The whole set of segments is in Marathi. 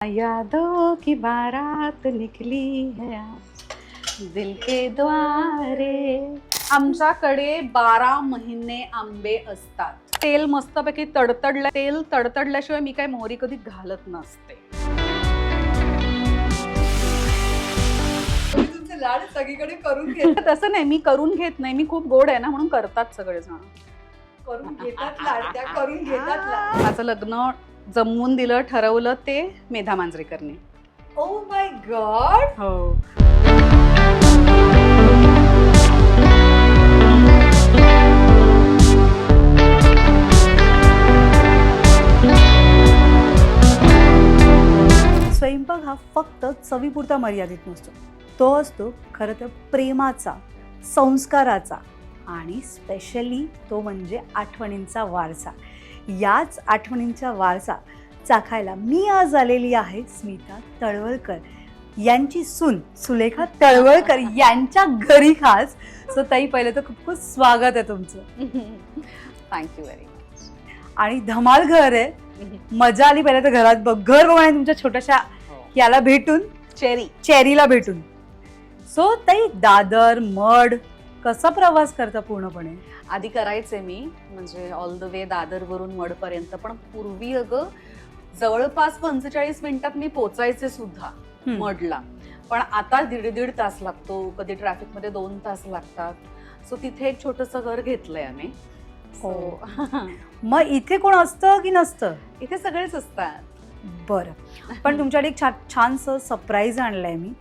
यादों की बारात निकली है आज दिल के द्वारे. आमच्याकडे 12 महिने आंबे असतात. तेल मस्तपैकी तेल तडतडल्याशिवाय मी काय मोहरी कधी घालत नसते. तुमचे लाड सगळीकडे करून घेत तसं नाही, मी करून घेत नाही, मी खूप गोड आहे ना म्हणून करतात सगळेजण. करून घेतात लाड, त्या करून घेतात लाड. माझं लग्न जमवून दिलं, ठरवलं ते मेधा मांजरेकरने. ओ माय गॉड. हो. स्वयंपाक हा फक्त चवीपुरता मर्यादित नसतो, तो असतो खरं तर प्रेमाचा, संस्काराचा आणि स्पेशली तो म्हणजे आठवणींचा वारसा. याच आठवणींचा वारसा चाखायला मी आज आलेली आहे स्मिता तळवलकर यांची सून सुलेखा तळवलकर यांच्या घरी खास. सो ताई, पहिलं तर खूप खूप स्वागत आहे तुमचं. Thank you very much. आणि धमाल घर आहे, मजा आली पहिल्या तर घरात घर बघून तुमच्या छोट्याशा याला भेटून, चेरीला भेटून. सो ताई, दादर मड कसा प्रवास करता पूर्णपणे? आधी करायचे मी, म्हणजे ऑल द वे दादर वरून मड पर्यंत, पण पूर्वी अगं जवळपास 45 मिनिटात मी पोचायचे सुद्धा मडला. पण आता दीड तास लागतो, कधी ट्रॅफिक मध्ये 2 तास लागतात. सो तिथे एक छोटंसं घर घेतलंय आम्ही. हो. मग इथे कोण असतं की नसतं? इथे सगळेच असतात. बरं, पण तुमच्याकडे एक छानसं सरप्राईज आणलंय मी.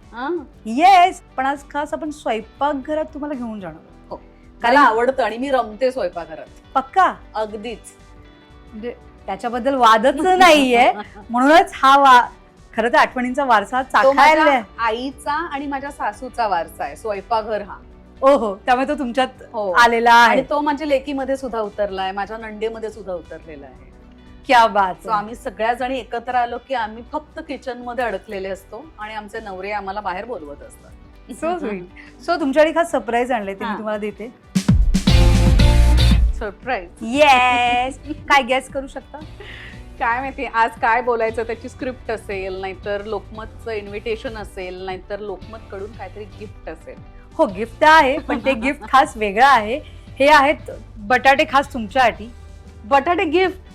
येस, पण आज खास आपण स्वयंपाकघरात तुम्हाला घेऊन जाणार. हो, मला आवडतं आणि मी रमते स्वयंपाकघरात. पक्का? अगदीच. म्हणजे त्याच्याबद्दल वादच नाहीये. म्हणूनच खरं तर आठवणींचा वारसा चाखायला आईचा आणि माझ्या सासूचा वारसा आहे स्वयंपाकघर हा. ओहो, त्यामुळे तो तुमच्यात आलेला आणि आहे. तो माझ्या लेकीमध्ये सुद्धा उतरलाय, माझ्या नंडेमध्ये सुद्धा उतरलेला आहे. क्या बात. सो आम्ही सगळ्या जणी एकत्र आलो की आम्ही फक्त किचन मध्ये अडकलेले असतो आणि आमचे नवरे आम्हाला बाहेर बोलवत असतात. So sweet. सो तुमच्याकडे खास सरप्राईज आणलंय, ते मी तुम्हाला देते. सरप्राईज. येस. काय गॅस करू शकता? काय माहिती आज काय बोलायचं, त्याची स्क्रिप्ट असेल, नाहीतर लोकमतचं इन्व्हिटेशन असेल, नाहीतर लोकमत कडून काहीतरी गिफ्ट असेल. हो, गिफ्ट आहे, पण ते गिफ्ट खास वेगळं आहे. हे आहेत बटाटे खास तुमच्यासाठी. बटाटे गिफ्ट?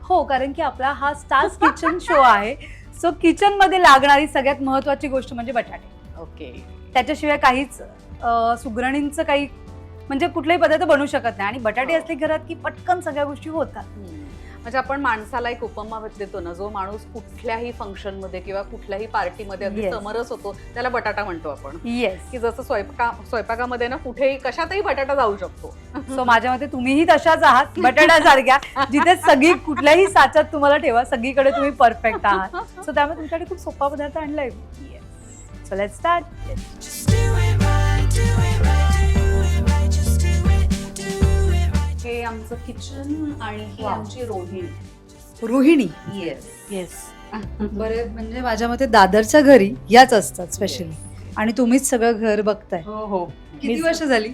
हो, कारण की आपला हा स्टार्स किचन शो आहे. सो किचन मध्ये लागणारी सगळ्यात महत्वाची गोष्ट म्हणजे बटाटे. ओके. त्याच्याशिवाय काहीच सुगरणींचं काही म्हणजे कुठलाही पदार्थ बनवू शकत नाही. आणि बटाटे असले घरात की पटकन सगळ्या गोष्टी होतात. म्हणजे आपण माणसाला एक उपमा देतो ना, जो माणूस कुठल्याही फंक्शन मध्ये किंवा कुठल्याही पार्टीमध्ये अगदी समरस होतो, त्याला बटाटा म्हणतो आपण. येस. की जसं स्वयंपाकामध्ये ना कुठेही कशातही बटाटा जाऊ शकतो. सो माझ्या मते तुम्हीही तशाच आहात, बटाट्यासारख्या, जिथे सगळी कुठल्याही साच्यात तुम्हाला ठेवा, सगळीकडे तुम्ही परफेक्ट आहात. सो त्यामुळे तुमच्याकडे खूप सोपा पदार्थ आणलाय. So let's start. हे आमचं किचन आणि ही आमची रोहिणी. येस. येस. बरं, म्हणजे माझ्या मते दादरच्या घरी याच असतात स्पेशली, आणि तुम्हीच सगळं घर बघताय. हो हो. किती वर्ष झाली?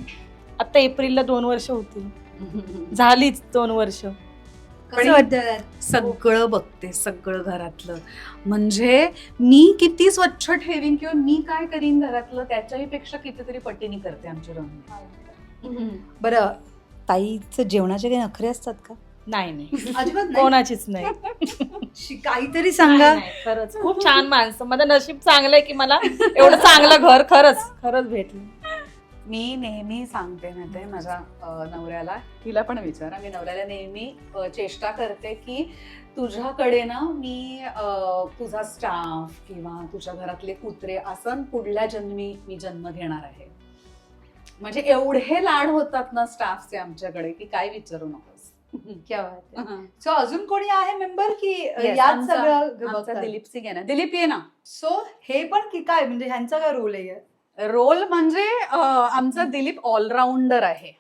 आता एप्रिलला 2 वर्ष होती. झालीच 2 वर्ष. कसं वाटतं? सगळं बघते, सगळं घरातलं. म्हणजे मी किती स्वच्छ ठेवीन किंवा मी काय करीन घरातलं, त्याच्याही पेक्षा कितीतरी पटीने करते आमची रंग. बरं, ताईचं जेवणाचे काही नखरे असतात का? नाही अजिबात कोणाचीच नाही. काहीतरी सांगा. खरंच खूप छान माणसं. माझं नशीब चांगलंय की मला एवढं चांगलं घर खरंच भेटलं. मी नेहमी सांगते माहितीये माझ्या नवऱ्याला, तिला पण विचारा, मी नवऱ्याला नेहमी चेष्टा करते की तुझ्याकडे ना मी तुझा स्टाफ किंवा तुझ्या घरातले कुत्रे असं पुढल्या जन्मी मी जन्म घेणार आहे. म्हणजे एवढे लाड होतात ना स्टाफचे आमच्याकडे की काय विचारू नकोस. क्या बात आहे. सो अजून कोणी आहे मेंबर की यात सगळं? दिलीप सिंग आहे ना. दिलीप ये ना. सो हे पण की काय, म्हणजे ह्यांचा काय रोल आहे? रोल म्हणजे आमचा दिलीप ऑलराऊंडर आहे.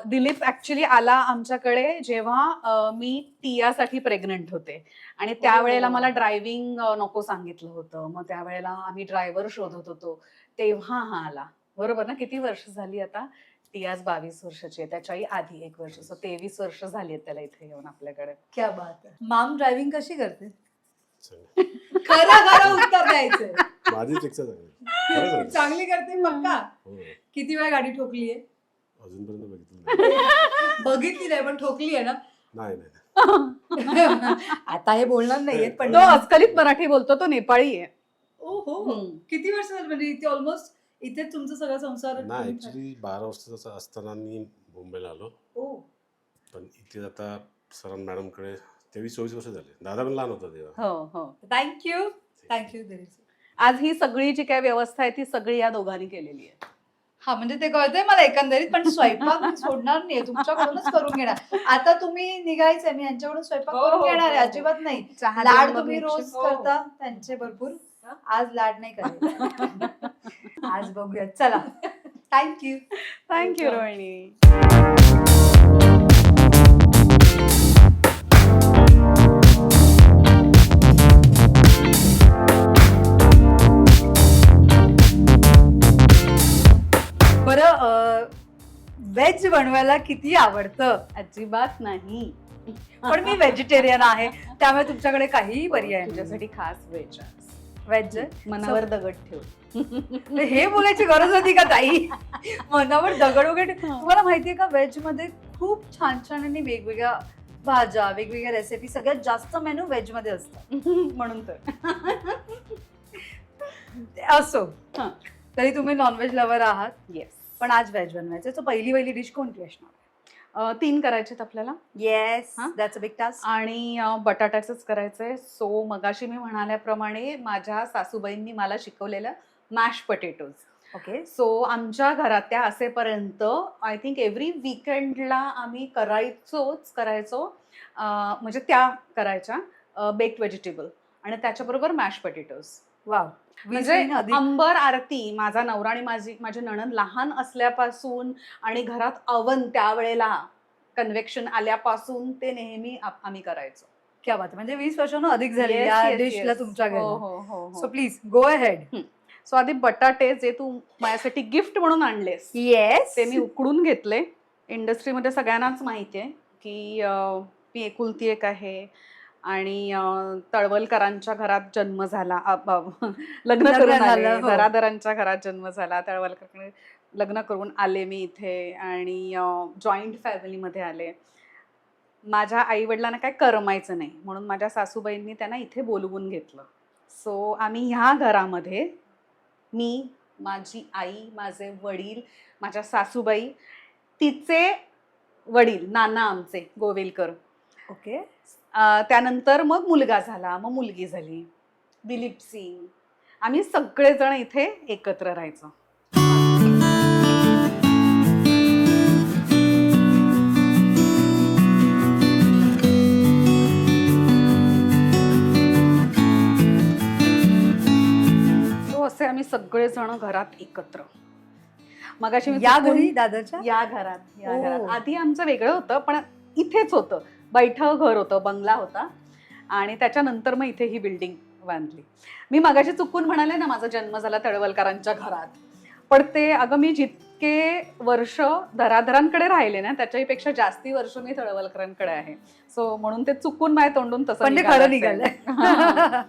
दिलीप ऍक्च्युली आला आमच्याकडे जेव्हा मी टियासाठी प्रेग्नंट होते आणि त्यावेळेला मला ड्रायव्हिंग नको सांगितलं होतं. मग त्यावेळेला आम्ही ड्रायव्हर शोधत होतो, तेव्हा हा आला. बरोबर ना? किती वर्ष झाली आता? टियाज 22 वर्षाची आहे, त्याच्याही आधी 1 वर्ष. 23 वर्ष झाली आहेत त्याला इथे येऊन आपल्याकडे. क्या बात आहे. माम ड्रायव्हिंग कशी करते? चांगली. खरं खरं उत्तर द्यायचं. माझीपेक्षा चांगली. खरं सांगतो. चांगली करते पक्का. हो. किती वेळा गाडी ठोकली आहे? अजूनपर्यंत बघितलं नाही. बघितली नाही पण ठोकली आहे ना. नाही नाही. आता हे बोलणार नाहीये पण तो अस्खलित मराठी बोलतो, तो नेपाळी आहे. हो. किती वर्ष झाली म्हणजे इथे ऑलमोस्ट इथे तुमचा सगळा संसार? नाही ऍक्च्युली 12 वर्षाचा असताना मी मुंबईला आलो. ओ पण इथे आता सरांन मॅडमकडे 23-24 वर्ष झाले. दादा पण लहान होता तेव्हा. हो. थँक्यू दिलीप. आज ही सगळी जी काय व्यवस्था आहे ती सगळी या दोघांनी केलेली आहे. हा म्हणजे ते कळतंय मला एकंदरीत, पण स्वयंपाक मी सोडणार नाहीये, तुमच्याकडूनच करून घेणार. आता तुम्ही निघायचंय, मी यांच्याकडून स्वयंपाक हो, करून हो, घेणार आहे, हो. अजिबात नाही. चहा लाड देऊन तुम्ही मग रोज निश्चित. हो. करता त्यांचे भरपूर, आज लाड नाही करायचे. आज बघूया, चला. थँक्यू. थँक्यू रोहिणी. बरं, व्हेज बनवायला किती आवडतं? अजिबात नाही. पण मी व्हेजिटेरियन आहे, त्यामुळे तुमच्याकडे काहीही पर्याय नाही. तुझ्यासाठी खास वेज व्हेज मनावर दगड ठेव. हे बोलायची गरज होती का ताई? मनावर दगड वगैरे. तुम्हाला माहितीये का, व्हेज मध्ये खूप छान छान आणि वेगवेगळ्या भाज्या, वेगवेगळ्या रेसिपी, सगळ्यात जास्त मेनू व्हेज मध्ये असतात. म्हणून तर असो, हा. तरी तुम्ही नॉनव्हेज लवर आहात, येस. पण आज व्हेज बनवायचं. तर पहिली डिश कोणती असणार? 3 करायचे आपल्याला येस, हा? That's a big task. आणि बटाट्याचंच करायचंय. सो मगाशी मी म्हणाल्याप्रमाणे माझ्या सासूबाईंनी मला शिकवलेलं मॅश पटेटोज. ओके. सो आमच्या घरात त्या असेपर्यंत आय थिंक एव्हरी वीकेंडला आम्ही करायचो. म्हणजे त्या करायच्या बेक्ड व्हेजिटेबल आणि त्याच्याबरोबर मॅश पटेटोज. वाव. म्हणजे अंबर आरती, माझा नवरा आणि माझी नणंद लहान असल्यापासून आणि घरात अवन त्यावेळेला कन्व्हेक्शन आल्यापासून ते नेहमी आम्ही करायचो. क्या बात आहे. म्हणजे 20 वर्षांना अधिक झाली Yes, या yes, डिशला yes. तुमच्या हो, घरी. हो. So please go ahead. So आधी बटाटे जे तू माझ्यासाठी गिफ्ट म्हणून आणलेस येस. ते मी उकडून घेतले. इंडस्ट्रीमध्ये सगळ्यांनाच माहिती आहे की मी एकुलती एक आहे आणि तळवलकरांच्या घरात जन्म झाला. लग्न करून आले, झालं, हो. घरादारांच्या घरात जन्म झाला. तळवलकरकडे लग्न करून आले मी इथे आणि जॉईंट फॅमिलीमध्ये आले. माझ्या आई वडिलांना काय करमायचं नाही म्हणून माझ्या सासूबाईंनी त्यांना इथे बोलवून घेतलं. सो आम्ही ह्या घरामध्ये मी, माझी आई, माझे वडील, माझ्या सासूबाई, तिचे वडील नाना आमचे गोवेलकर, ओके. त्यानंतर मग मुलगा झाला, मग मुलगी झाली, दिलीप सिंग. आम्ही सगळेजण इथे एकत्र राहायचो. असे आम्ही सगळेजण घरात एकत्र. मगाशी मी या चुकून- घरी दादाच्या? या घरात ओ. आधी आमचं वेगळं होतं पण इथेच होतं. बैठं घर होतं, बंगला होता आणि त्याच्यानंतर मग इथे ही बिल्डिंग बांधली. मी मगाशी चुकून म्हणाले ना माझा जन्म झाला तळवलकरांच्या घरात, पण ते अगं मी जितके वर्ष धराधरांकडे राहिले ना त्याच्यापेक्षा जास्ती वर्ष मी तळवलकरांकडे आहे. सो म्हणून ते चुकून माझ्या तोंडून तसं पण ते खरं निघालं असेल. निघालंय.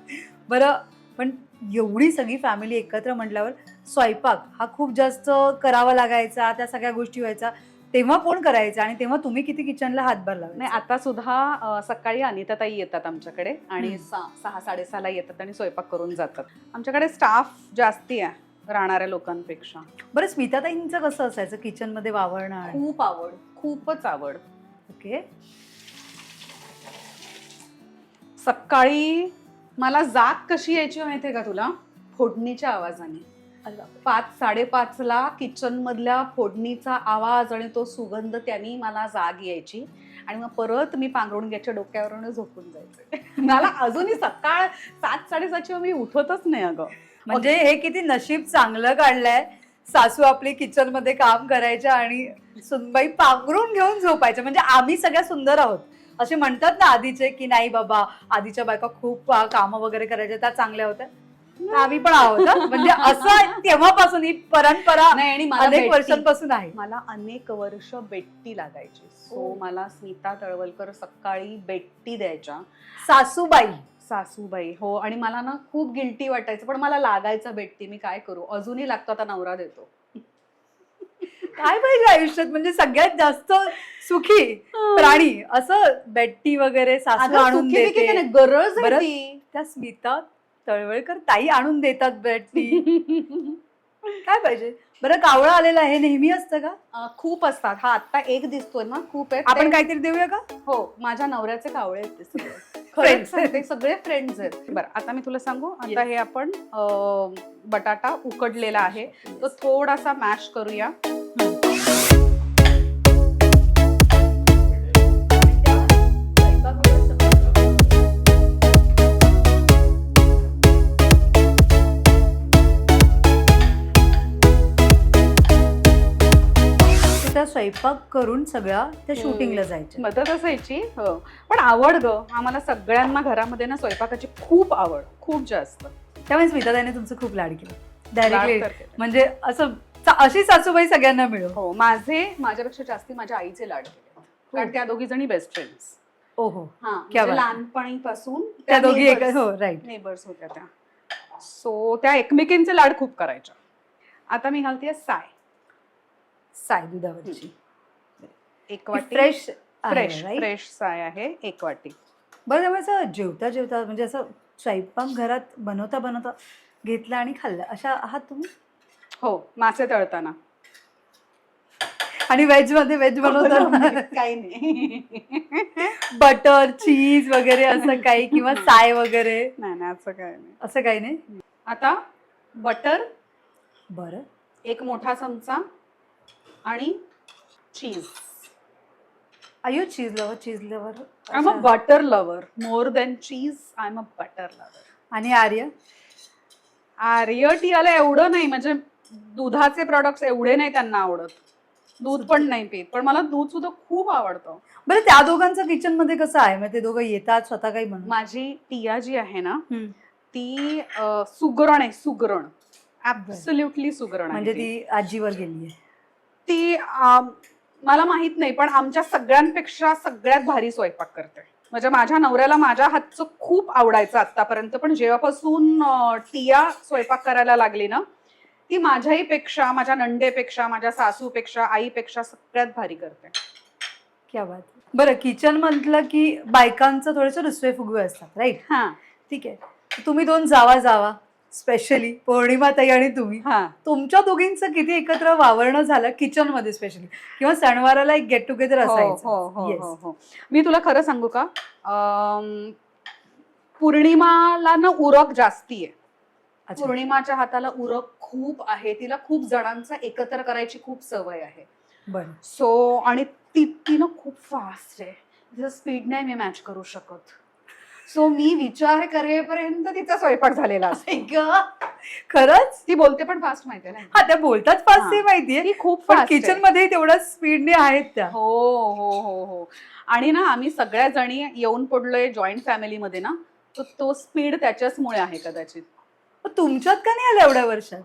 बरं, पण एवढी सगळी फॅमिली एकत्र म्हटल्यावर स्वयंपाक हा खूप जास्त करावा लागायचा, त्या सगळ्या गोष्टी व्हायचा. तेव्हा कोण करायचं आणि तेव्हा तुम्ही किती किचनला हातभार नाही लावायचा? आता सुद्धा सकाळी अनिताताई येतात आमच्याकडे आणि 6-6:30 येतात आणि स्वयंपाक करून जातात. आमच्याकडे स्टाफ जास्ती आहे राहणाऱ्या लोकांपेक्षा. बरं, स्मिताताईंचं कसं असायचं किचन मध्ये वावरणं? आणि खूप आवड, खूपच आवड. ओके. सकाळी मला जाग कशी यायची माहितीये का तुला? फोडणीच्या आवाजाने. 5-5:30ला किचन मधल्या फोडणीचा आवाज आणि तो सुगंध त्यांनी मला जाग यायची आणि मग परत मी पांघरुण घ्यायच्या डोक्यावरून झोपून जायचे. मला अजूनही सकाळ 7-7:30 मी उठतच नाही अगं. म्हणजे हे किती नशीब चांगलं काढलंय. सासू आपली किचन मध्ये काम करायच्या आणि सुनबाई पांघरून घेऊन झोपायच्या. म्हणजे आम्ही सगळ्या सुंदर आहोत असे म्हणतात ना आधीचे, की नाही बाबा आधीच्या बायका खूप कामं वगैरे करायच्या, त्या चांगल्या होत्या. आम्ही पण आहोत. म्हणजे असं तेव्हापासून ही परंपरा नाही आणि मला अनेक बेट्टी- वर्षांपासून आहे. मला अनेक वर्ष बेट्टी लागायची. सो ओ. मला स्मिता तळवलकर सकाळी बेट्टी द्यायच्या. सासूबाई सासूबाई हो. आणि मला ना खूप गिल्टी वाटायचं, पण मला लागायचं बेट्टी. मी काय करू, अजूनही लागतो, आता नवरा देतो. काय पाहिजे आयुष्यात, म्हणजे सगळ्यात जास्त सुखी प्राणी असं बेट्टी वगैरे सासू अगं, आणून सुखी बिखी देते. नाही, गरज आहे बरं. ती. त्या स्मिता तळवळकर ताई आणून देतात बेट्टी. काय पाहिजे बरं. कावळं आलेलं आहे, नेहमी असतं का? खूप असतात. हा आता एक दिसतोय ना, खूप आहेत. आपण काहीतरी देऊया का? हो, माझ्या नवऱ्याचे कावळे आहेत ते सगळे. Friends. खरंच सांगते, सगळे फ्रेंड्स आहेत. बरं, आता मी तुला सांगू, आता हे आपण बटाटा उकडलेला आहे तो थोडासा मॅश करूया. त्या स्वयंपाक करून सगळ्या त्या शूटिंगला जायच्या. मदत असायची हो. पण आवड ग, आम्हाला सगळ्यांना घरामध्ये ना स्वयंपाकाची खूप आवड, खूप जास्त. त्यामुळे स्मिताताईने तुमचं खूप लाड केलं लाड डायरेक्टली. तर केले. म्हणजे असं अशी सासूबाई सगळ्यांना मिळो. हो, माझ्यापेक्षा जास्ती माझ्या आईचे लाड केले, कारण त्या दोघी जणी बेस्ट फ्रेंड्स. ओहो, हा, क्या म्हणजे बात. लहानपणीपासून त्या दोघी एक हो राईट. नेबर्स होत्या त्या. सो त्या एकमेकींचे लाड खूप करायच्या. आता मी घालतेय साय, साय दुधावरची एक वाटी. फ्रेश फ्रेश साय आहे, एक वाटी. बरं. त्यामुळे असं जेवता जेवता म्हणजे असं स्वयंपाक घरात बनवता बनवता घेतला आणि खाल्लं अशा आहात तुम्ही? हो, मासे तळताना. आणि व्हेज मध्ये व्हेज बनवताना काही नाही. बटर चीज वगैरे असं काही किंवा साय वगैरे नाही असं काही नाही. असं काही नाही. आता बटर बरं. एक मोठा चमचा आणि cheese. I you cheese lover? Cheese lover. I am a butter lover, more than cheese. I am a butter lover. आणि आर्य? आर्य टियाला एवढं नाही, म्हणजे दुधाचे प्रॉडक्ट्स एवढे नाही त्यांना आवडत. दूध पण नाही पित, पण मला दूध सुद्धा खूप आवडतं. बरं, त्या दोघांचं किचन मध्ये कसं आहे? मग ते दोघं येतात स्वतः काही म्हणून? माझी टिया जी आहे ना, ती सुगरण आहे, सुगरण. ऍब्सोल्युटली सुगरण आहे म्हणजे ती. ती आजीवर गेली आहे? ती मला माहित नाही, पण आमच्या सगळ्यांपेक्षा सगळ्यात भारी स्वयंपाक करते. म्हणजे माझ्या नवऱ्याला माझ्या हातचं खूप आवडायचं आतापर्यंत, पण जेव्हापासून टिया स्वयंपाक करायला लागली ना, ती माझ्याही पेक्षा, माझ्या नंडेपेक्षा, माझ्या सासूपेक्षा, आईपेक्षा सगळ्यात भारी करते. क्या बात. बरं, किचन म्हटलं की बायकांचं थोडेसे रुसवे फुगवे असतात, राईट? हा ठीक आहे. तुम्ही दोन जावा स्पेशली पौर्णिमाताई आणि तुम्ही, हा. तुमच्या दोघींचं किती एकत्र वावरणं झालं किचन मध्ये स्पेशली, किंवा सणवाराला एक गेट टुगेदर हो, असायचं? हो, हो, Yes. हो, हो. मी तुला खरं सांगू का, पौर्णिमाला ना उरक जास्ती आहे. अच्छा. पौर्णिमाच्या हाताला उरक खूप आहे, तिला खूप जणांचा एकत्र करायची खूप सवय आहे. बरं. सो आणि ती ना खूप फास्ट आहे, तिचं स्पीड नाही मी मॅच करू शकत. सो मी विचार करेपर्यंत तिचा स्वयंपाक झालेला असतो. खरंच? ती बोलते पण फास्ट, माहितीये ना. हा, त्या बोलतात फास्ट, हा. ते माहितीये, ती खूप पण फास्ट किचन मध्ये तेवढ्या स्पीडने आहेत त्या. हो हो हो हो. आणि ना आम्ही सगळ्या जणी येऊन पडलोय जॉईंट फॅमिलीमध्ये ना, तो स्पीड त्याच्याचमुळे आहे कदाचित. मग तुमच्यात का नाही आलं एवढ्या वर्षात?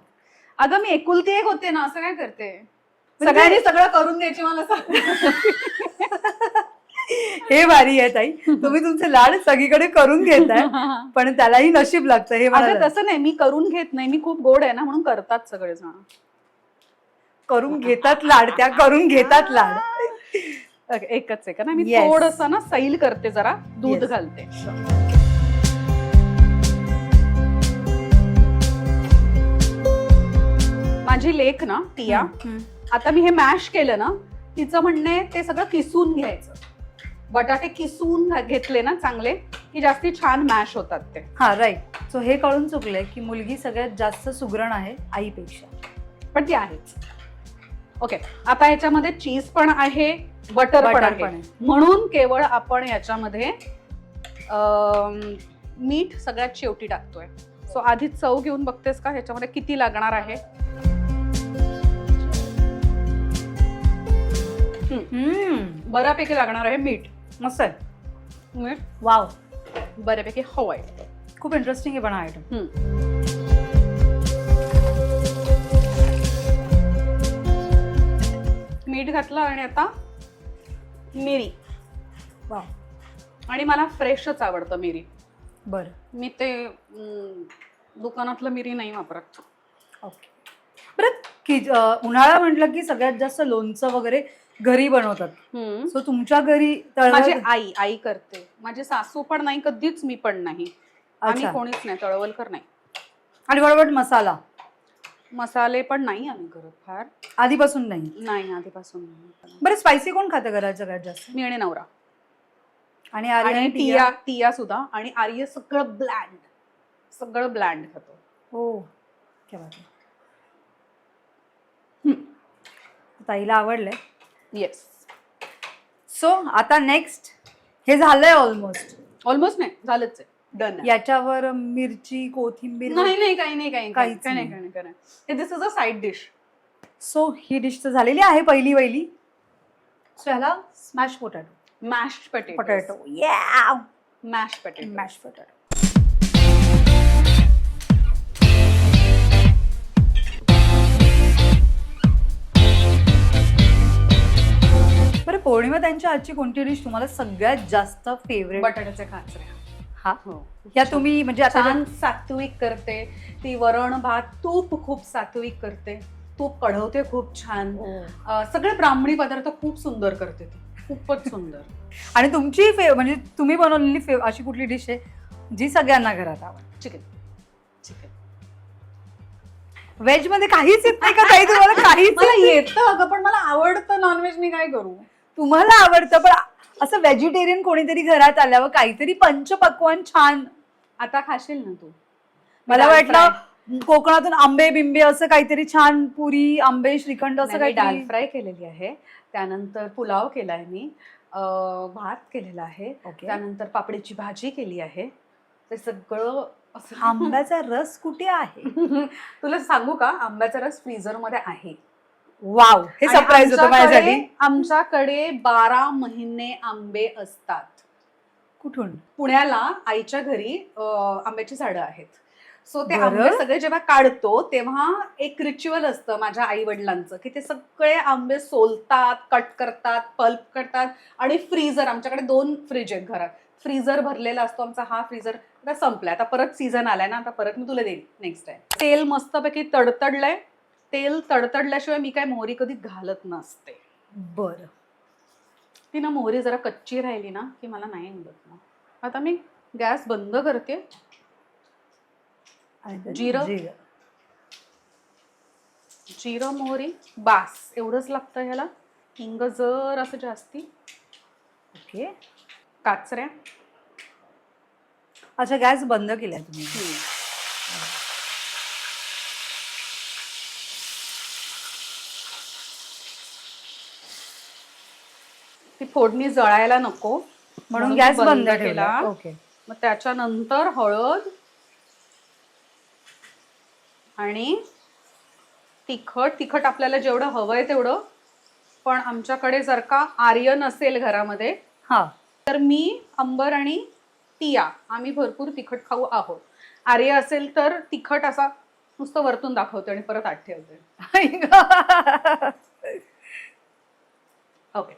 अगं मी एकुलती एक होते ना, असं काय करते, म्हणजे- सगळ्यांनी सगळं करून द्यायची मला हे भारी आहे ताई, तुम्ही तुमचे लाड सगळीकडे करून घेताय, पण त्यालाही नशीब लागतं हे मला. अगं तसं नाही, मी करून घेत नाही, मी खूप गोड आहे ना, म्हणून करतात सगळेजण. करून घेतात लाड, त्या करून घेतात लाड. एकच आहे का ना, मी Yes. थोडंसं ना सैल करते, जरा दूध Yes. घालते. माझी लेक ना टिया, आता मी हे मॅश केलं ना, तिचं म्हणणे ते सगळं किसून घ्यायचं. बटाटे किसून घेतले ना चांगले की जास्ती छान मॅश होतात ते. हा, राईट. सो हे कळून चुकलंय की मुलगी सगळ्यात जास्त सुगरण आहे आईपेक्षा, पण ती आहेच. ओके, आता ह्याच्यामध्ये चीज पण आहे, बटर पण आहे, म्हणून केवळ आपण याच्यामध्ये मीठ सगळ्यात शेवटी टाकतोय. सो आधी चव घेऊन बघतेस का ह्याच्यामध्ये किती लागणार आहे? बऱ्यापैकी लागणार आहे मीठ. मस्त आहे. मीठ वाव, बऱ्यापैकी हवंय. खूप इंटरेस्टिंग आहे पण हा आयटम. मीठ घातलं आणि आता मिरी. वाव. आणि मला फ्रेशच आवडतं मिरी. बरं. मी ते दुकानातलं मिरी नाही वापरत. ओके. बरं उन्हाळा म्हटलं की सगळ्यात जास्त लोणचं वगैरे घरी बनवतात. सो तुमच्या घरी माझी तळवळ आई करते. माझी सासू पण नाही, कधीच मी पण नाही. आम्ही अच्छा. कोणीच नाही, तळवलकर नाही. आणि बरोबर मसाला मसाले पण नाही आम्ही करत फार. आधीपासून नाही. नाही, आधीपासून नाही. बरं स्पायसी कोण खातं घरात सगळ्यात जास्त? मी आणि नवरा आणि आर्य आणि आणि टिया? टिया सुद्धा. आणि आर्य सगळं ब्लँड खातो. हो, क्या बात आहे. ताईला आवडलंय. येस. सो आता नेक्स्ट हे झालंय ऑलमोस्ट नाही, झालंच आहे. डन. याच्यावर मिरची कोथिंबीर नाही, काही नाही. काहीच नाही. हे this is a side dish. So ही डिश तर झालेली आहे पहिली. सो ह्याला स्मॅश पोटॅटो. मॅश्ड पोटॅटो या मॅश पटेटो. Mash potato. बरं पौर्णिमा त्यांच्या आजची कोणती डिश तुम्हाला सगळ्यात जास्त फेवरेट? बटाट्याचे खाचरे. हा हो. या तुम्ही म्हणजे आता छान सात्विक करते ती. वरण भात, तूप खूप सात्विक करते. तूप कढवते खूप छान. सगळे ब्राह्मणी पदार्थ खूप सुंदर करते ती. खूपच सुंदर. आणि तुमची म्हणजे तुम्ही बनवलेली अशी कुठली डिश आहे जी सगळ्यांना घरात आवडते? चिकन. व्हेज मध्ये काहीच येत नाही का ताई तुम्हाला? काहीच मला येतं अगं, पण मला आवडतं नॉनव्हेज. मी काय करू? तुम्हाला आवडतं पण असं व्हेजिटेरियन कोणीतरी घरात आल्यावर काहीतरी पंचपक्वान छान. आता खाशील ना तू? मला दाल वाटलं कोकणातून आंबे बिंबे असं काहीतरी छान, पुरी आंबे श्रीखंड असं नाही, काही. दाल फ्राय केलेली आहे. त्यानंतर पुलाव केलाय मी. भात केलेला आहे. ओके. त्यानंतर पापडीची भाजी केली आहे. ते सगळं असं. आंब्याचा रस कुठे आहे? तुला सांगू का, आंब्याचा रस फ्रीझर मध्ये आहे. वाव, हे आणि सरप्राईज होतं माझ्यासाठी. आमच्याकडे 12 महिने आंबे असतात. कुठून? पुण्याला आईच्या घरी आंब्याची झाडं आहेत. सो ते बरं. आंबे सगळे जेव्हा काढतो तेव्हा एक रिच्युअल असतं माझ्या आई वडिलांचं, की ते सगळे आंबे सोलतात, कट करतात, पल्प करतात आणि फ्रीझर. आमच्याकडे 2 फ्रीज आहेत घरात. फ्रीझर भरलेला असतो आमचा. हा फ्रीझर आता संपलाय. आता परत सीझन आलाय ना, आता परत मी तुला देईन नेक्स्ट टाइम. तेल मस्तपैकी तडतडलंय. तेल तडतडल्याशिवाय मी काय मोहरी कधी घालत नसते. बरं. ती ना मोहरी जरा कच्ची राहिली ना की मला नाही आवडत ना. आता मी गॅस बंद करते. जिरं मोहरी बास एवढंच लागतं ह्याला. हिंग जर असं जास्ती. ओके. काचऱ्या. अच्छा, गॅस बंद केलाय तुम्ही? ती फोडणी जळायला नको म्हणून गॅस बंद केला. ओके. मग त्याच्यानंतर हळद आणि तिखट आपल्याला जेवढं हवंय तेवढं. पण आमच्याकडे जर का आर्य नसेल घरामध्ये हा तर मी, अंबर आणि टिया आम्ही भरपूर तिखट खाऊ आहोत. आर्य असेल तर तिखट असा नुसतं वरतून दाखवते आणि परत आत ठेवते. ओके.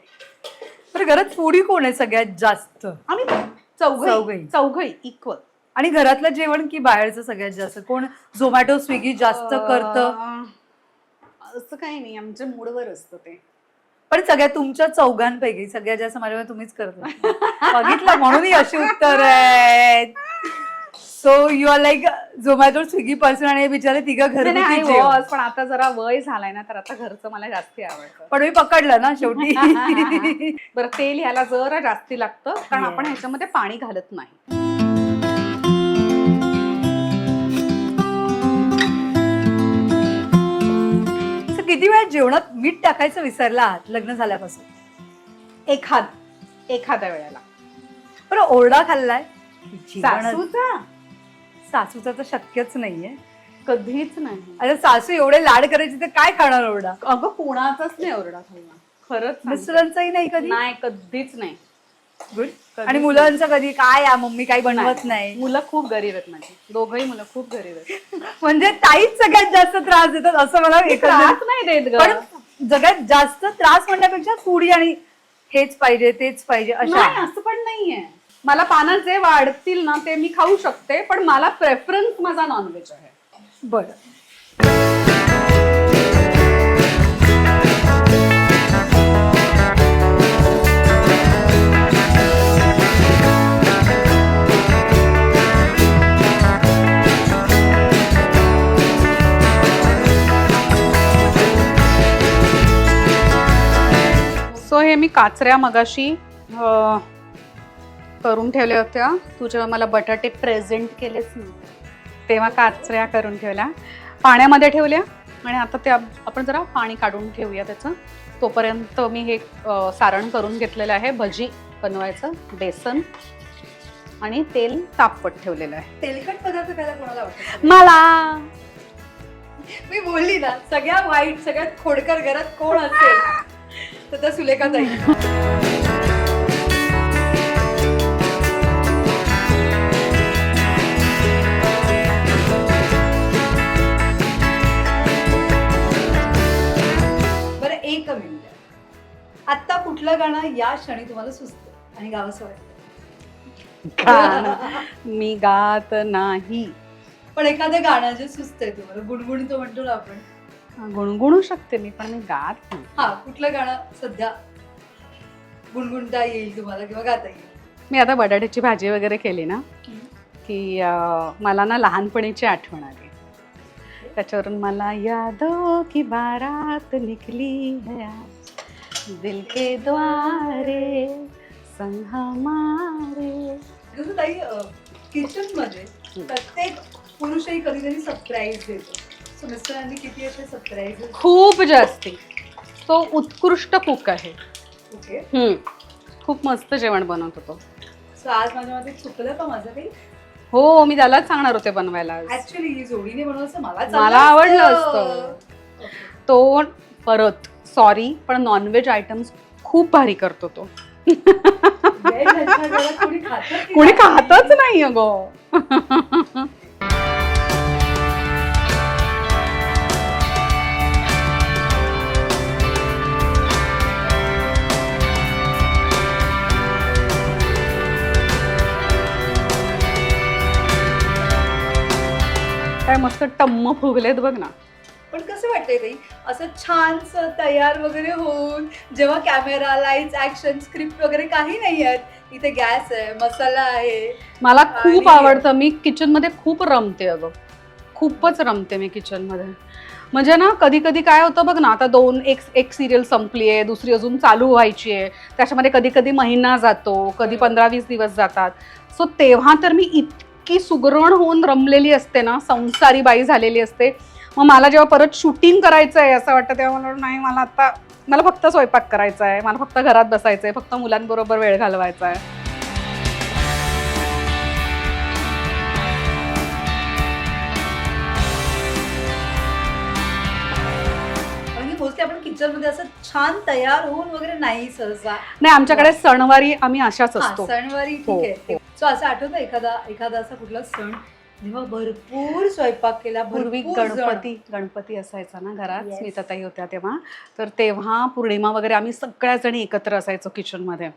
तर घरात फूडी कोण आहे सगळ्यात जास्त? आम्ही चौघही. चौघही इक्वल. आणि घरातलं जेवण की बाहेरचं सगळ्यात जास्त कोण झोमॅटो स्विगी जास्त करतं? असं काही नाही, आमच्या मूडवर असतं ते. पण सगळ्यात तुमच्या चौघांपैकी सगळ्यात जास्त माझ्या तुम्हीच करता. बघितलं, म्हणून ही अशी उत्तर आहेत. So you are like Zomato Swiggy person आणि बिचारे तिघं घरगुती जेवण. पण आता जरा वय झालाय ना, तर आता घरचं मला जास्ती आवडतं. पण मी पकडलं ना शेवटी. बरं, तेल ह्याला जरा जास्ती लागतं कारण आपण ह्याच्यामध्ये पाणी घालत नाही. किती वेळा जेवणात मीठ टाकायचं विसरला आहात लग्न झाल्यापासून? एखाद्या वेळेला. बरं, ओरडा खाल्लाय? सासूचा तर शक्यच नाहीये. कधीच नाही. अरे सासू एवढे लाड करायचे तर काय खाणार ओरडा? अगं कोणाचाच नाही ओरडा खाल्ला, खरंच. मिस्टरांचाही नाही कधी? नाही, कधीच नाही. गुड. आणि मुलांचं कधी काय या मम्मी काही बनवत नाही? मुलं खूप गरीब आहेत माझी. दोघंही मुलं खूप गरीब आहेत. म्हणजे ताईच सगळ्यात जास्त त्रास देतात असं मला त्रास नाही देत ग. पण सगळ्यात जास्त त्रास म्हणण्यापेक्षा फूडी आणि हेच पाहिजे तेच पाहिजे अशा. असं पण नाहीये. मला पानं जे वाढतील ना ते मी खाऊ शकते, पण मला प्रेफरन्स माझा नॉनव्हेज आहे. बरं. सो हे मी काचऱ्या मगाशी करून ठेवल्या होत्या. तू जेव्हा मला बटाटे प्रेझेंट केलेस ना तेव्हा काचऱ्या करून ठेवल्या, पाण्यामध्ये ठेवल्या. आणि आता त्या आपण जरा पाणी काढून ठेवूया त्याचं. तोपर्यंत मी हे सारण करून घेतलेलं आहे. भजी बनवायचं, बेसन आणि तेल तापवत ठेवलेलं आहे. तेलकट पदार्थ खायला कोणाला आवडतं? मला मी बोलली ना, सगळ्या वाईट सगळ्यात खोडकर घरात कोण असेल तर त्या सुलेखा ताई. बरं, एक मिनिट. आता कुठलं गाणं या क्षणी तुम्हाला सुचतं आणि गावंसं वाटतं? गाणं मी गात नाही. पण एखादं गाणं जे सुचतंय तुम्हाला, गुणगुणतो म्हणतो ना आपण, गुणगुणू शकते मी, पण मी गात नाही. हा कुठलं गाणं सध्या गुणगुणता येईल तुम्हाला किंवा गाता येईल? मी आता बटाट्याची भाजी वगैरे केली ना की मला ना लहानपणीची आठवण आली. त्याच्यावरून मला यादो की बारात निकली है आज, दिल के द्वारे संग हमारे. जसं ताई किचन मध्ये प्रत्येक पुरुषही कधीतरी सरप्राईज देतो. सो मिस्टरांनी किती असे सरप्राईज? खूप जास्ती. तो उत्कृष्ट कुक आहे. ओके. खूप मस्त जेवण बनवतो तो. सो आज माझ्या मध्ये चुकलं का माझं काही? हो, मी त्यालाच सांगणार होते बनवायला आज. ऍक्च्युली ही जोडीने बनवायचं मला मला आवडलं असतं. तो परत सॉरी पण नॉनव्हेज आयटम्स खूप भारी करतो तो. कोणी खातच नाही अगं. काय मस्त टम्म फुगलेत बघ ना. पण कसं वाटतंय ताई असं छानसं तयार वगैरे होऊन, जेव्हा कॅमेरा, लाईट्स, ऍक्शन, स्क्रिप्ट वगैरे काही नाही आहेत, इथे गॅस आहे, मसाला आहे. मला खूप आणि- आवडतं. मी किचन मध्ये खूप रमते अगं, खूपच रमते मी किचन मध्ये. म्हणजे ना कधी कधी काय होतं बघ ना, आता एक सिरियल संपली आहे, दुसरी अजून चालू व्हायची आहे. त्याच्यामध्ये कधी कधी महिना जातो, कधी 15-20 दिवस जातात. सो तेव्हा तर मी इतकी सुगरण होऊन रमलेली असते ना, संसारी बाई झालेली असते. मग मला जेव्हा परत शूटिंग करायचं आहे असं वाटतं तेव्हा मला नाही, मला फक्त स्वयंपाक करायचा आहे, मला फक्त घरात बसायचं आहे, फक्त मुलांबरोबर वेळ घालवायचा आहे. म्हणजे मोस्टली आपण किचन मध्ये असं छान तयार होऊन वगैरे नाही सहसा. नाही, आमच्याकडे सणवारी आम्ही अशाच हा, असतो. सणवारी हो, ठीक आहे. सो असं आठवतं एखादा असा कुठला सण जेव्हा भरपूर स्वयंपाक केला, पूर्वी भरपूर जण? गणपती असायचा ना घरात, Yes. स्मिताताई होत्या तेव्हा. तर तेव्हा पौर्णिमा वगैरे आम्ही सगळ्या जणी एकत्र असायचो किचनमध्ये.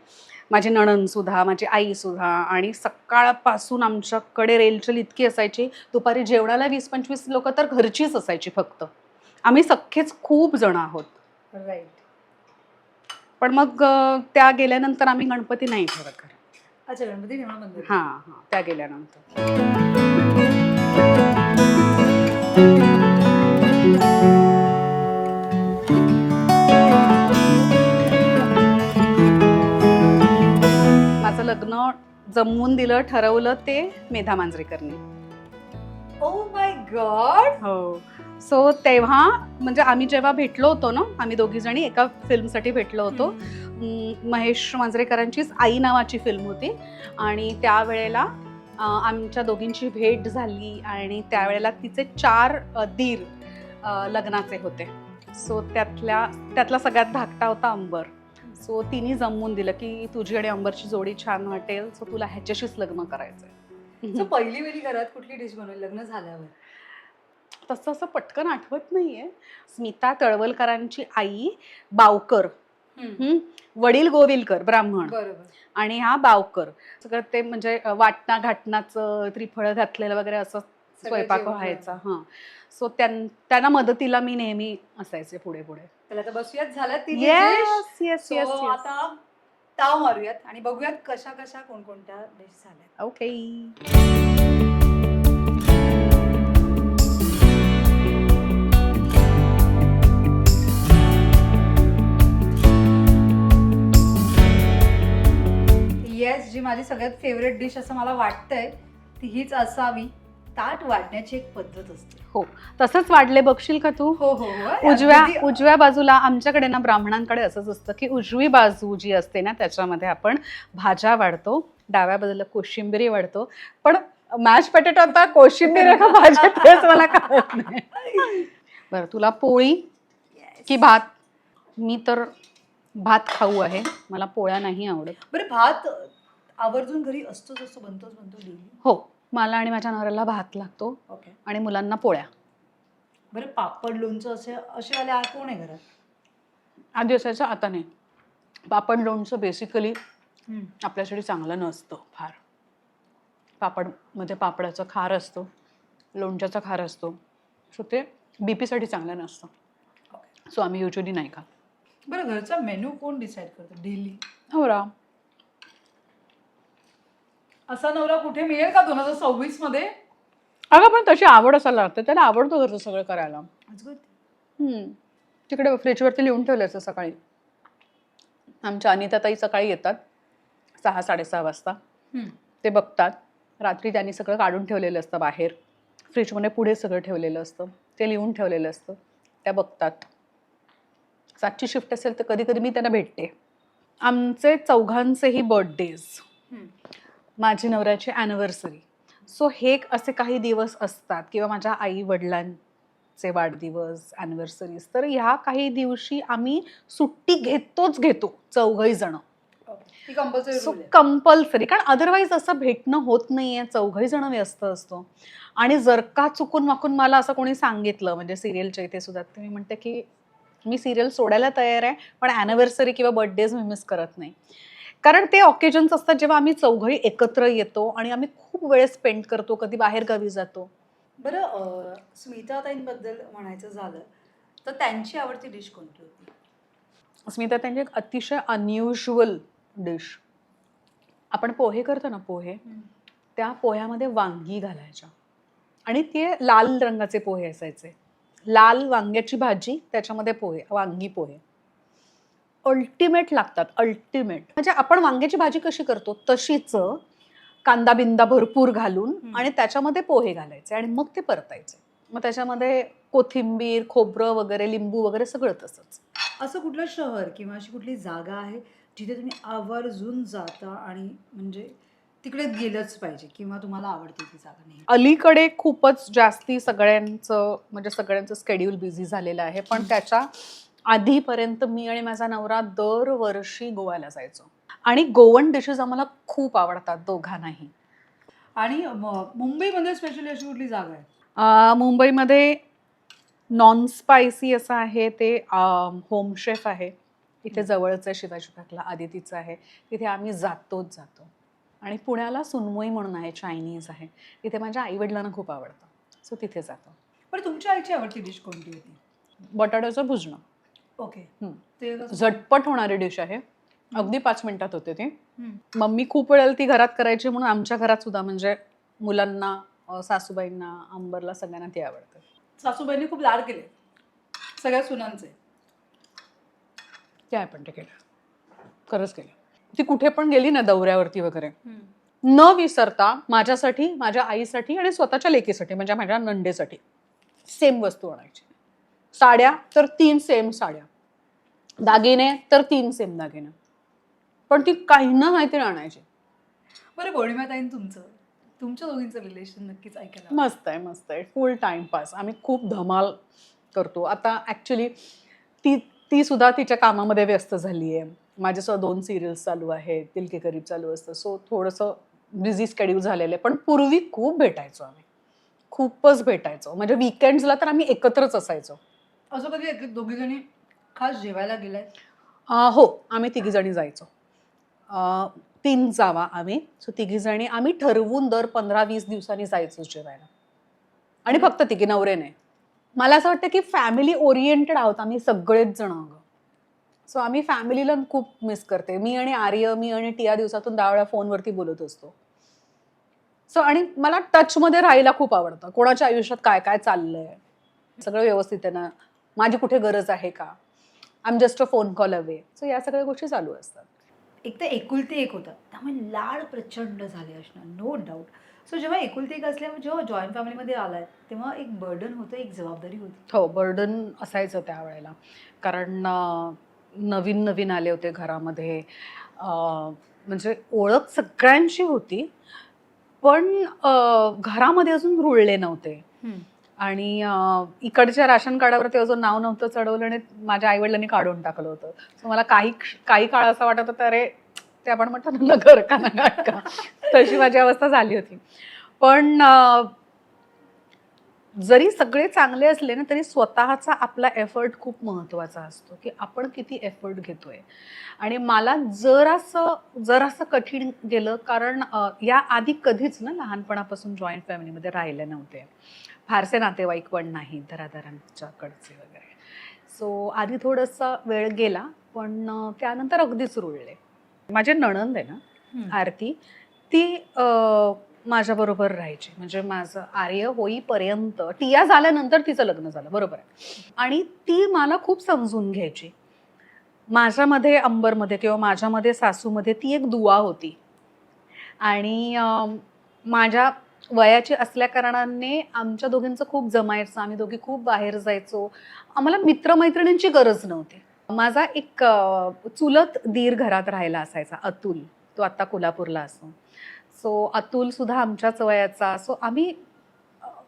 माझी नणंद सुद्धा, माझी आई सुद्धा. आणि सकाळपासून आमच्याकडे रेलचेल इतकी असायची. दुपारी जेवणाला 20-25 लोक तर घरचीच असायची फक्त. आम्ही सख्खेच खूप जण आहोत. राईट. पण मग त्या गेल्यानंतर आम्ही गणपती नाही ठेवत घरात. अच्छा, गणपती तेव्हा बंद. हां, त्या गेल्यानंतर. माझं लग्न जमवून दिलं, ठरवलं ते मेधा मांजरेकरनी. Oh my God. हो. सो तेव्हा म्हणजे आम्ही जेव्हा भेटलो होतो ना, आम्ही दोघी जणी एका फिल्मसाठी भेटलो होतो. महेश मांजरेकरांचीच आई नावाची फिल्म होती. आणि त्यावेळेला आमच्या दोघींची भेट झाली. आणि त्यावेळेला तिचे 4 दीर लग्नाचे होते. सो त्यातला सगळ्यात धाकटा होता अंबर. सो तिने जमवून दिलं की तुझी आणि अंबरची जोडी छान वाटेल, सो तुला ह्याच्याशीच लग्न करायचंय. सो पहिली वेळी घरात कुठली डिश बनवली लग्न झाल्यावर? तसं असं पटकन आठवत नाहीये. स्मिता तळवलकरांची आई बावकर वडील गोविलकर ब्राह्मण बरोबर. आणि हा बावकर. सगळं ते म्हणजे वाटणा घाटणाचं त्रिफळ घातलेलं वगैरे असं स्वयंपाक जेवण. व्हायचा. हा, सो त्यांना मदतीला मी नेहमी असायचे पुढे पुढे. त्याला तर बसूयात झालं ती येस येस So, येस आता ताव मारूयात आणि बघूयात कशा कशा कोणकोणत्या डिश झाल्या. ओके. येस, जी माझी सगळ्यात फेवरेट डिश असं मला वाटतंय ती हीच असावी. ताट वाढण्याची एक पद्धत असते. हो, तसंच वाढले बघशील का तू? हो हो हो. उजव्या बाजूला आमच्याकडे ना ब्राह्मणांकडे असंच असतं की उजवी बाजू जी असते ना त्याच्यामध्ये आपण भाज्या वाढतो, डाव्या बाजूला कोशिंबिरी वाढतो. पण मॅश पटेटो आता कोशिंबीर आहे का भाज्या तेच मला कळत नाही. बरं, तुला पोळी की भात? मी तर भात खाऊ आहे, मला पोळ्या नाही आवडत. बरं, भात आवर्जून घरी असतोच, बनतो डेली. हो, मला आणि माझ्या नवऱ्याला भात लागतो ओके. आणि मुलांना पोळ्या. बरं, पापड लोणचं असे वाले कोण आहे घरात? आधी असायचं, आता नाही. पापड लोणचं बेसिकली आपल्यासाठी चांगलं नसतं फार. पापडमध्ये पापडाचा खार असतो, लोणच्याचा खार असतो, सो ते बीपीसाठी चांगलं नसतं. सो आम्ही युजली नाही खात. बरं, घरचा मेन्यू कोण डिसाईड करतो डेली? नवरा. असा नवरा कुठे मिळेल का 2026 मध्ये? अगं पण तशी आवड असायला लागते, त्याला आवडतं घरचं सगळं करायला. तिकडे फ्रीजवरती लिहून ठेवलं असं सकाळी. आमच्या अनिताताई सकाळी येतात 6-6:30 वाजता. ते बघतात, रात्री त्यांनी सगळं काढून ठेवलेलं असतं बाहेर, फ्रीजमध्ये पुढे सगळं ठेवलेलं असतं, ते लिहून ठेवलेलं असतं, त्या बघतात. 7ची शिफ्ट असेल तर कधी कधी मी त्यांना भेटते. आमचे चौघांचेही बर्थडेज, माझी नवऱ्याची ॲनिव्हर्सरी, सो हे असे काही दिवस असतात किंवा माझ्या आई वडिलांचे वाढदिवस, ॲनिव्हर्सरीज, तर ह्या काही दिवशी आम्ही सुट्टी घेतो चौघही जण. सो कंपल्सरी, कारण अदरवाईज असं भेटणं होत नाहीये, चौघही जण व्यस्त असतो. आणि जर का चुकून माकून मला असं कोणी सांगितलं, म्हणजे सिरियलच्या इथे सुद्धा, तर मी म्हणते की मी सिरियल सोडायला तयार आहे, पण ॲनिव्हर्सरी किंवा बर्थडेज मी मिस करत नाही. कारण ते ऑकेजन्स असतात जेव्हा आम्ही चौघही एकत्र येतो आणि आम्ही खूप वेळ स्पेंड करतो, कधी बाहेर गावी जातो. बरं, स्मिताताईंबद्दल म्हणायचं झालं तर त्यांची आवडती डिश कोणती होती? स्मिता त्यांची एक अतिशय अनयुज्युअल डिश, आपण पोहे करतो ना, पोहे, त्या पोह्यामध्ये वांगी घालायच्या आणि ते लाल रंगाचे पोहे असायचे. लाल वांग्याची भाजी, त्याच्यामध्ये पोहे, वांगी पोहे अल्टिमेट लागतात, अल्टिमेट. म्हणजे आपण वांग्याची भाजी कशी करतो तशीच कांदा बिंदा भरपूर घालून आणि त्याच्यामध्ये पोहे घालायचे आणि मग ते परतायचे. मग त्याच्यामध्ये कोथिंबीर, खोबरं वगैरे, लिंबू वगैरे सगळं तसंच. असं कुठलं शहर किंवा अशी कुठली जागा आहे जिथे तुम्ही आवर्जून जाता आणि म्हणजे तिकडे गेलंच पाहिजे किंवा तुम्हाला आवडते ती जागा? नाही, अलीकडे खूपच जास्ती सगळ्यांचं स्केड्यूल बिझी झालेलं आहे, पण त्याच्या आधीपर्यंत मी आणि माझा नवरा दरवर्षी गोव्याला जायचो आणि गोवन डिशेस आम्हाला खूप आवडतात दोघांनाही. आणि मुंबईमध्ये स्पेशली अशी कुठली जागा आहे? मुंबईमध्ये नॉन स्पायसी असं आहे, ते होम शेफ आहे, इथे जवळच आहे, शिवाजी पार्कला आदितीचं आहे, तिथे आम्ही जातो. आणि पुण्याला सुनमोई म्हणून आहे, चायनीज आहे, तिथे माझ्या आईवडिलांना खूप आवडतं, सो तिथे जातो. पण तुमच्या आईची आवडती डिश कोणती होती? बटाट्याचं भुजणं. ओके. ते झटपट होणारी डिश आहे, अगदी 5 मिनिटात होते ती. मम्मी खूप वेळेला ती घरात करायची, म्हणून आमच्या घरात सुद्धा म्हणजे मुलांना, सासूबाईंना, अंबरला, सगळ्यांना ती आवडते. सासूबाईंनी खूप लाड केले सगळ्या सुनांचे. काय पण ते केलं, खरंच केलं. ती कुठे पण गेली ना दौऱ्यावरती वगैरे, न विसरता माझ्यासाठी, माझ्या आईसाठी आणि स्वतःच्या लेकीसाठी, म्हणजे माझ्या नंडेसाठी सेम वस्तू आणायची. साड्या तर 3 सेम साड्या, दागिने तर 3 सेम दागिने, पण ती काही ना काहीतरी आणायची. बरं, पौर्णिमाताईं तुमच्या दोघींचं रिलेशन नक्कीच ऐकायला मस्त आहे, फुल टाइमपास. आम्ही खूप धमाल करतो. आता ॲक्च्युली ती सुद्धा तिच्या कामामध्ये व्यस्त झाली आहे. माझ्यासह 2 सिरियल्स चालू आहेत, दिल के करीब चालू असतं, सो थोडंसं बिझी स्केड्यूल झालेलं आहे. पण पूर्वी खूप भेटायचो आम्ही, खूपच भेटायचो. म्हणजे विकेंड्सला तर आम्ही एकत्रच असायचो. असं कधी दोघी जणी खास जेवायला गेलाय? हो, आम्ही तिघीजणी जायचो. 3 जावा आम्ही. सो तिघीजणी आम्ही ठरवून दर 15-20 दिवसांनी जायचो जेवायला. आणि फक्त तिघी, नवरे नाही. मला असं वाटतं की फॅमिली ओरिएंटेड आहोत आम्ही सगळेच जण अगं. सो आम्ही फॅमिलीला खूप मिस करते. मी आणि टिया दिवसातून 10 वेळा फोनवरती बोलत असतो. सो आणि मला टचमध्ये राहायला खूप आवडतं. कोणाच्या आयुष्यात काय काय चाललंय, सगळं व्यवस्थित आहे ना, माझी कुठे गरज आहे का, I am just a phone call away. So या सगळ्या गोष्टी चालू असतात. एक तर एकुलती एक होतं त्यामुळे लाड प्रचंड झाले असणार, नो डाऊट. सो जेव्हा एकुलती एक असल्यामुळे जेव्हा जॉईंट फॅमिलीमध्ये आलाय तेव्हा एक बर्डन होतं, एक जबाबदारी होती. हो, बर्डन असायचं त्यावेळेला. कारण नवीन नवीन आले होते घरामध्ये. म्हणजे ओळख सगळ्यांची होती, पण घरामध्ये अजून रुळले नव्हते. आणि इकडच्या राशन कार्डावरती अजून नाव नव्हतं चढवलं आणि माझ्या आईवडिलांनी काढून टाकलं होतं. सो मला काही काळ असं वाटत होतं, अरे ते आपण म्हणतो ना, घर का ना गाठ का, तशी माझी अवस्था झाली होती. पण जरी सगळे चांगले असले ना, तरी स्वतःचा आपला एफर्ट खूप महत्वाचा असतो, की आपण किती एफर्ट घेतोय. आणि मला जरासं कठीण गेलं, कारण या आधी कधीच ना लहानपणापासून जॉईंट फॅमिलीमध्ये राहिले नव्हते. फारसे नातेवाईक पण नाही घरादारांच्याकडचे वगैरे. सो आधी थोडासा वेळ गेला, पण त्यानंतर अगदीच रुळले. माझी नणंद आहे ना आरती, ती माझ्याबरोबर राहायची. म्हणजे माझं आर्य होईपर्यंत, टिया झाल्यानंतर तिचं लग्न झालं, बरोबर आहे. आणि ती मला खूप समजून घ्यायची. माझ्यामध्ये अंबरमध्ये किंवा माझ्यामध्ये सासूमध्ये ती एक दुवा होती. आणि माझ्या वयाची असल्या कारणाने आमच्या दोघींचं खूप जमायचं. आम्ही दोघी खूप बाहेर जायचो. आम्हाला मित्रमैत्रिणींची गरज नव्हती. माझा एक चुलत दीर घरात राहायला असायचा, अतुल. तो आत्ता कोल्हापूरला असतो. सो अतुल सुद्धा आमच्याच वयाचा. सो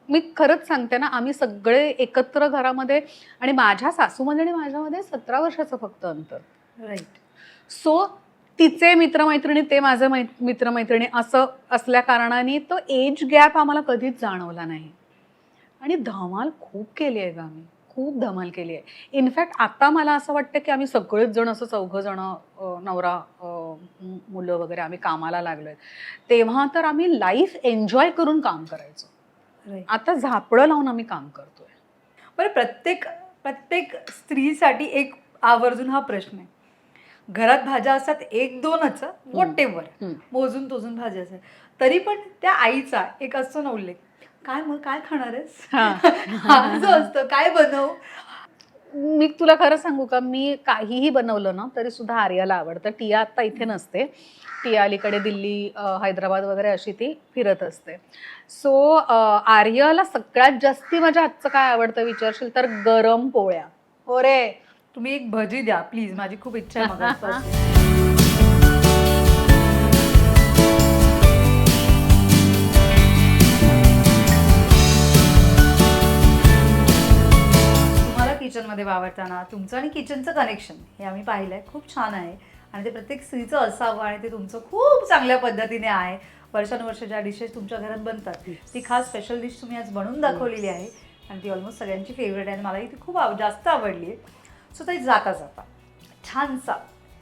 मी खरंच सांगते ना, आम्ही सगळे एकत्र घरामध्ये. आणि माझ्या सासूमध्ये आणि माझ्यामध्ये 17 वर्षाचं फक्त अंतर. राईट. सो तिचे मित्रमैत्रिणी, ते माझे मित्रमैत्रिणी, असं असल्या कारणाने तो एज गॅप आम्हाला कधीच जाणवला नाही. आणि धमाल खूप केली आहे ग आम्ही, खूप धमाल केली आहे. इनफॅक्ट आता मला असं वाटतं की आम्ही सगळेच जण, असं 4 जण, नवरा मुलं वगैरे, आम्ही कामाला लागलोय. तेव्हा तर आम्ही लाईफ एन्जॉय करून काम करायचो. राईट. आता झापडं लावून आम्ही काम करतोय. बरं, प्रत्येक स्त्रीसाठी एक आवर्जून हा प्रश्न आहे. घरात भाज्या असतात 1-2च, वॉट एव्हर, मोजून तोजून भाज्या असतात, तरी पण त्या आईचा एक असतो ना उल्लेख, काय मग काय खाणार आहेस, हा जो असतो, काय बनव. मी तुला खरं सांगू का, मी काहीही बनवलं ना तरी सुद्धा आर्याला आवडतं. टिया आता इथे नसते. टिया अलीकडे दिल्ली, हैदराबाद वगैरे अशी ती फिरत असते. सो आर्याला सगळ्यात जास्ती माझ्या हातचं काय आवडतं विचारशील तर गरम पोळ्या. हो रे, तुम्ही एक भजी द्या प्लीज, माझी खूप इच्छा आहे मगाचपासून. तुम्हाला किचनमध्ये वावरताना तुमचं आणि किचनचं कनेक्शन हे आम्ही पाहिलंय, खूप छान आहे. आणि ते प्रत्येक स्त्रीचं असावं आणि ते तुमचं खूप चांगल्या पद्धतीने आहे. वर्षानुवर्ष ज्या डिशेस तुमच्या घरात बनतात ती खास स्पेशल डिश तुम्ही आज बनवून दाखवलेली आहे. आणि ती ऑलमोस्ट सगळ्यांची फेवरेट आहे आणि मलाही ती खूप जास्त आवडली आहे. सो ताई, जाता जाता छानसा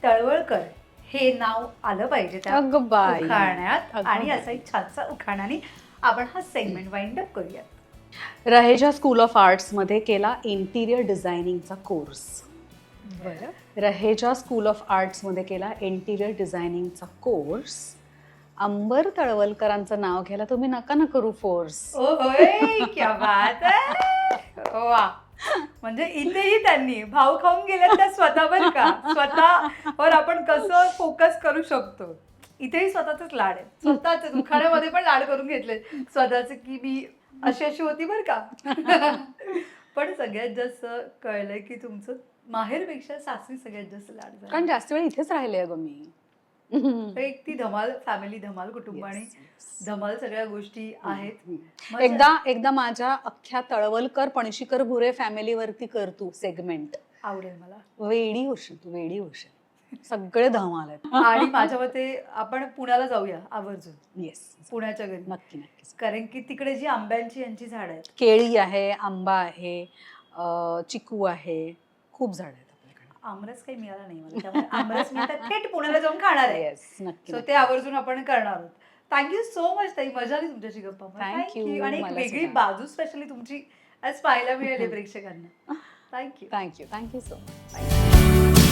तळवळकर हे नाव आलं पाहिजे त्या अगं बाई. उखाण्यात. अगं आणि बाई. असा एक छानसा उखाण्याने आपण हा सेगमेंट वाइंड अप करूयात. रहेजा स्कूल ऑफ आर्ट्समध्ये केला इंटिरियर डिझायनिंगचा कोर्स. बरं. रहेजा स्कूल ऑफ आर्ट्समध्ये केला इंटिरियर डिझायनिंगचा कोर्स. अंबर तळवलकरांचं नाव घ्यायला तुम्ही नका ना करू फोर्स. ओ होय, क्या बात आहे. वा, म्हणजे इथेही त्यांनी भाव खाऊन गेल्यात त्या स्वतःवर का, स्वतःवर आपण कसं फोकस करू शकतो. इथेही स्वतःच लाड आहे, स्वतःच दुखाण्यामध्ये पण लाड करून घेतले स्वतःचे, की मी अशी होती बरं का. पण सगळ्यात जास्त कळलंय की तुमचं माहेरपेक्षा सासरी सगळ्यात जास्त लाड झाला. कारण जास्त वेळ इथेच राहिले अगं मी. एक ती धमाल फॅमिली, धमाल कुटुंब आणि धमाल सगळ्या गोष्टी आहेत. एकदा माझ्या अख्ख्या तळवलकर पणशीकर भुरे फॅमिलीवरती कर तू सेगमेंट. आवडेल मला. वेडी होशील तू, वेडी होशील. सगळे धमाल आहेत. आणि माझ्या मते आपण पुण्याला जाऊया आवर्जून. येस, पुण्याच्या घरी नक्की नक्की. कारण की तिकडे जी आंब्यांची यांची झाड आहेत, केळी आहे, आंबा आहे, चिकू आहे, खूप झाड आहेत आपल्याकडे. आमरस काही मिळाला नाही मला, त्यामुळे आमरस मी आता थेट पुण्याला जाऊन खाणार आहे. येस नक्की सो ते आवर्जून आपण करणार आहोत. थँक्यू सो मच ताई, मजा आली तुमच्याशी गप्पा मारून. Thank you. Thank you. आणि एक मला वेगळी सुद्धा. बाजू स्पेशली तुमची आज पाहायला मिळाली प्रेक्षकांना. थँक्यू. Thank you so much.